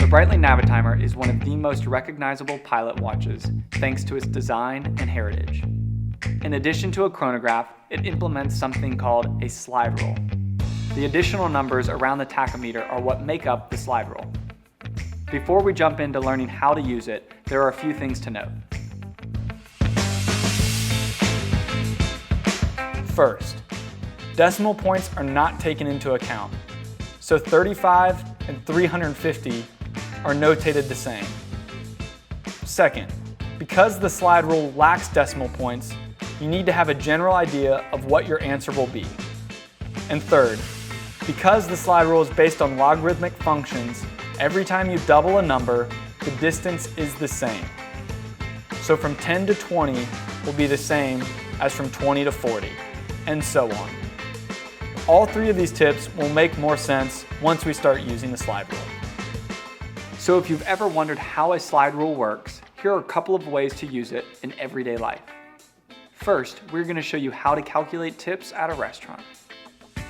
Breitling Navitimer is one of the most recognizable pilot watches thanks to its design and heritage. In addition to a chronograph, it implements something called a slide rule. The additional numbers around the tachometer are what make up the slide rule. Before we jump into learning how to use it, there are a few things to note. First, decimal points are not taken into account, so 35 and 350 are notated the same. Second, because the slide rule lacks decimal points, you need to have a general idea of what your answer will be. And third, because the slide rule is based on logarithmic functions, every time you double a number, the distance is the same. So from 10 to 20 will be the same as from 20 to 40, and so on. All three of these tips will make more sense once we start using the slide rule. So if you've ever wondered how a slide rule works, here are a couple of ways to use it in everyday life. First, we're going to show you how to calculate tips at a restaurant.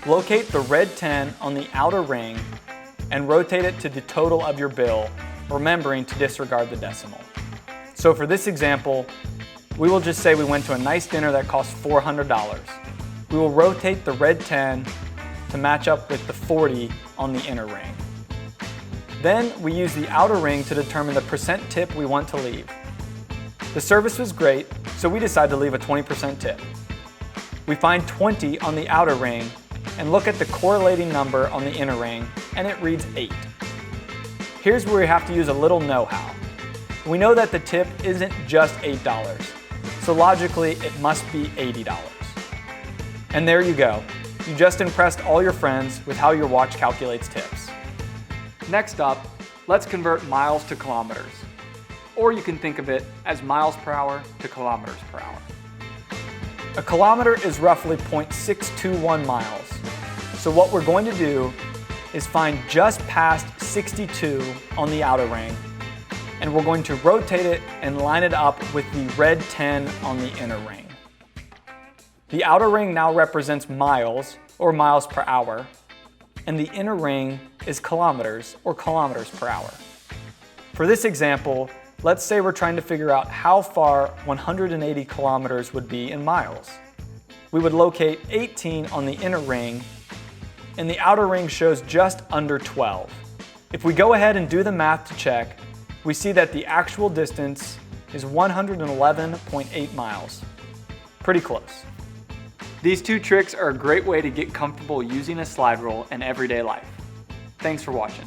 Locate the red 10 on the outer ring and rotate it to the total of your bill, remembering to disregard the decimal. So for this example, we will just say we went to a nice dinner that cost $400. We will rotate the red 10 to match up with the 40 on the inner ring. Then we use the outer ring to determine the percent tip we want to leave. The service was great, so we decided to leave a 20% tip. We find 20 on the outer ring and look at the correlating number on the inner ring, and it reads 8. Here's where we have to use a little know-how. We know that the tip isn't just $8, so logically it must be $80. And there you go. You just impressed all your friends with how your watch calculates tips. Next up, let's convert miles to kilometers. Or you can think of it as miles per hour to kilometers per hour. A kilometer is roughly 0.621 miles. So what we're going to do is find just past 62 on the outer ring, and we're going to rotate it and line it up with the red 10 on the inner ring. The outer ring now represents miles, or miles per hour, and the inner ring is kilometers, or kilometers per hour. For this example, let's say we're trying to figure out how far 180 kilometers would be in miles. We would locate 18 on the inner ring, and the outer ring shows just under 12. If we go ahead and do the math to check, we see that the actual distance is 111.8 miles. Pretty close. These two tricks are a great way to get comfortable using a slide rule in everyday life. Thanks for watching.